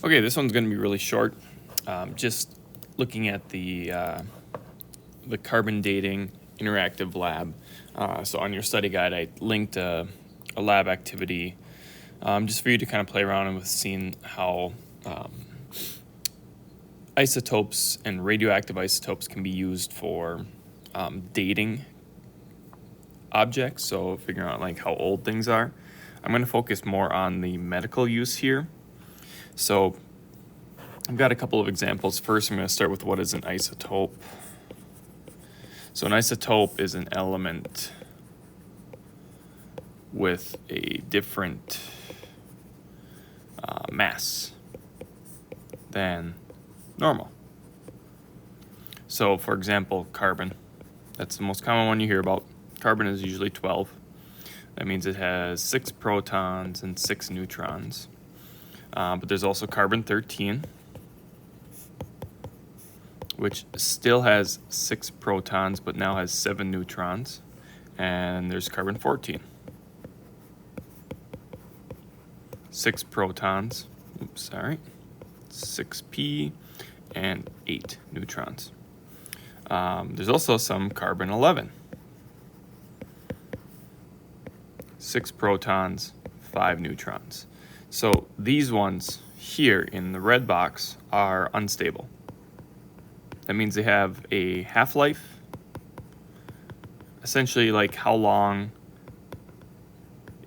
Okay, this one's going to be really short. Just looking at the carbon dating interactive lab. So on your study guide, I linked a lab activity just for you to kind of play around with seeing how isotopes and radioactive isotopes can be used for dating objects, so figuring out like how old things are. I'm going to focus more on the medical use here. So I've got a couple of examples. First, I'm going to start with what is an isotope. So an isotope is an element with a different mass than normal. So for example, carbon. That's the most common one you hear about. Carbon is usually 12. That means it has 6 protons and 6 neutrons. But there's also carbon-13, which still has 6 protons but now has 7 neutrons. And there's carbon-14. 6 protons, 6p and 8 neutrons. There's also some carbon-11. 6 protons, 5 neutrons. So these ones here in the red box are unstable. That means they have a half-life, essentially like how long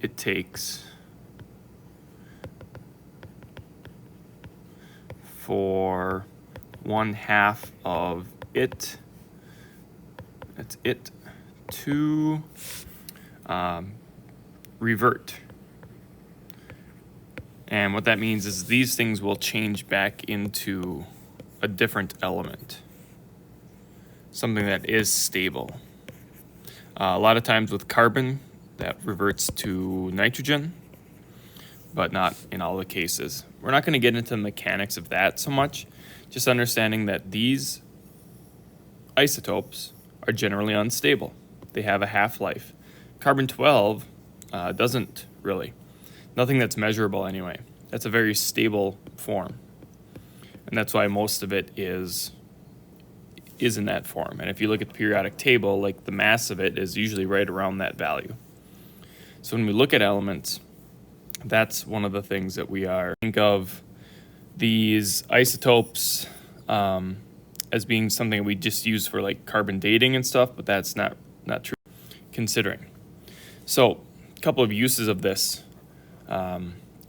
it takes for 1/2 of it, that's it, to revert. And what that means is these things will change back into a different element, something that is stable. A lot of times with carbon, that reverts to nitrogen, but not in all the cases. We're not going to get into the mechanics of that so much, just understanding that these isotopes are generally unstable. They have a half-life. Carbon-12 doesn't really. Nothing that's measurable anyway. That's a very stable form. And that's why most of it is in that form. And if you look at the periodic table, like the mass of it is usually right around that value. So when we look at elements, that's one of the things that we are think of these isotopes as being something we just use for like carbon dating and stuff, but that's not true considering. So a couple of uses of this.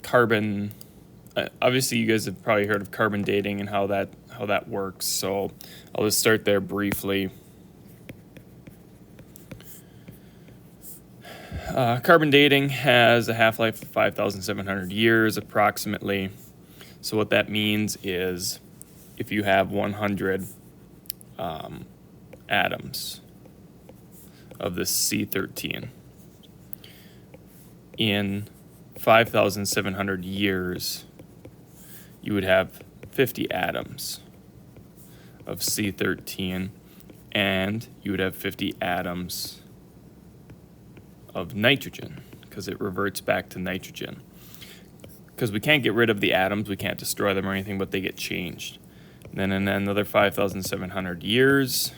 Carbon, obviously you guys have probably heard of carbon dating and how that works, so I'll just start there briefly. Carbon dating has a half-life of 5,700 years approximately. So what that means is if you have 100 atoms of this C13, in 5,700 years, you would have 50 atoms of C13, and you would have 50 atoms of nitrogen, because it reverts back to nitrogen. Because we can't get rid of the atoms, we can't destroy them or anything, but they get changed. And then in another 5,700 years,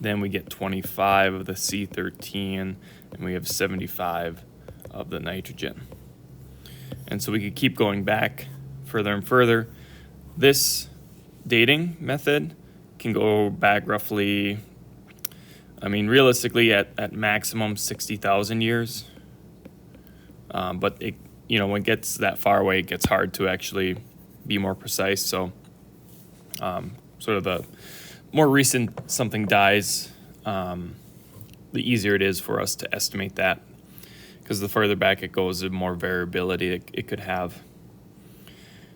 then we get 25 of the C13, and we have 75 of the nitrogen. And so we could keep going back further and further. This dating method can go back roughly, realistically at maximum 60,000 years. But it, when it gets that far away, it gets hard to actually be more precise. So sort of the more recent something dies, the easier it is for us to estimate that, because the further back it goes, the more variability it could have.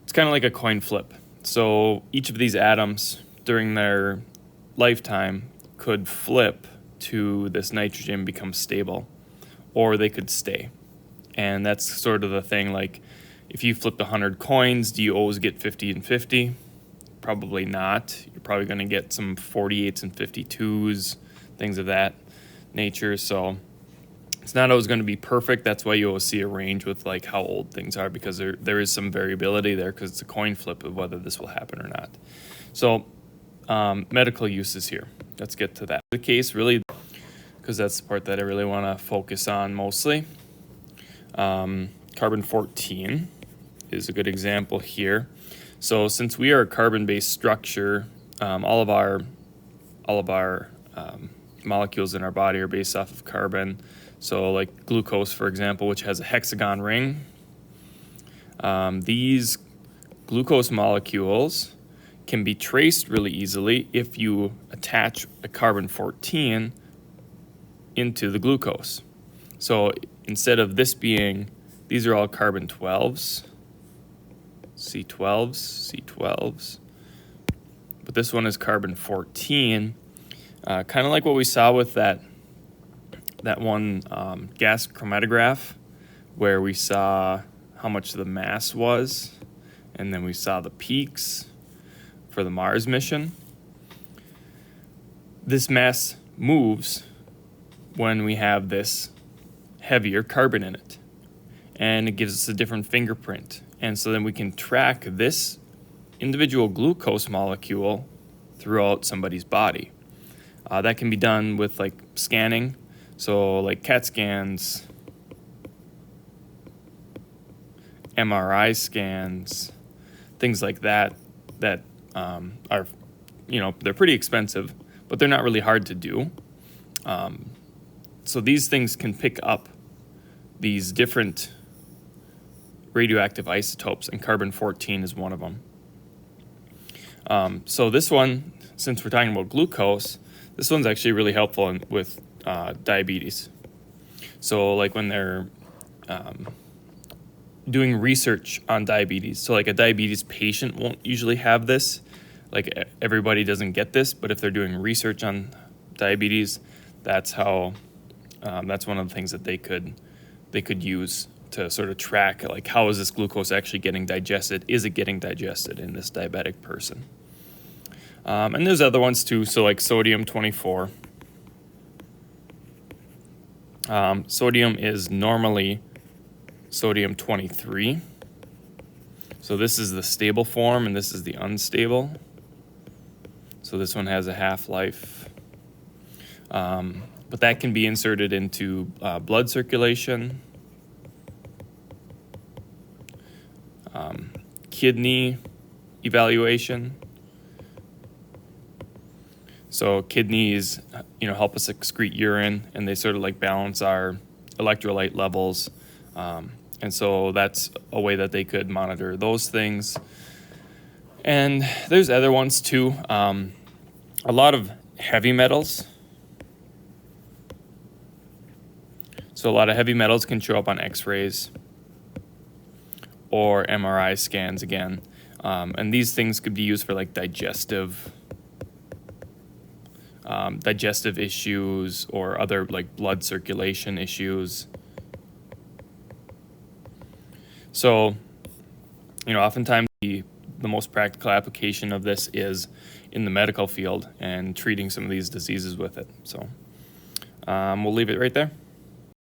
It's kind of like a coin flip. So each of these atoms during their lifetime could flip to this nitrogen, become stable, or they could stay. And that's sort of the thing, like if you flipped 100 coins, do you always get 50 and 50? Probably not. You're probably going to get some 48s and 52s, things of that nature. So It's not always going to be perfect. That's why you always see a range with like how old things are, because there is some variability there, because it's a coin flip of whether this will happen or not. So medical uses here. Let's get to that. The case really, because that's the part that I really want to focus on mostly. Carbon-14 is a good example here. So since we are a carbon-based structure, all of our molecules in our body are based off of carbon. So like glucose, for example, which has a hexagon ring. These glucose molecules can be traced really easily if you attach a carbon-14 into the glucose. So instead of this being, these are all carbon-12s, C12s, but this one is carbon-14, kind of like what we saw with that one gas chromatograph, where we saw how much the mass was, and then we saw the peaks for the Mars mission. This mass moves when we have this heavier carbon in it, and it gives us a different fingerprint. And so then we can track this individual glucose molecule throughout somebody's body. That can be done with like scanning, so like CAT scans, MRI scans, things like that are, they're pretty expensive, but they're not really hard to do. So these things can pick up these different radioactive isotopes, and carbon-14 is one of them. So this one, since we're talking about glucose, this one's actually really helpful with diabetes. So like when they're doing research on diabetes, so like a diabetes patient won't usually have this, like everybody doesn't get this, but if they're doing research on diabetes, that's one of the things that they could use to sort of track, like, how is this glucose actually getting digested? Is it getting digested in this diabetic person? And there's other ones too, so like sodium-24. Sodium is normally sodium-23. So this is the stable form, and this is the unstable. So this one has a half-life. But that can be inserted into blood circulation, kidney evaluation. So kidneys, help us excrete urine, and they sort of like balance our electrolyte levels. And so that's a way that they could monitor those things. And there's other ones too. A lot of heavy metals. So a lot of heavy metals can show up on X-rays or MRI scans again. And these things could be used for like digestive issues or other like blood circulation issues. So, oftentimes the most practical application of this is in the medical field and treating some of these diseases with it. So we'll leave it right there.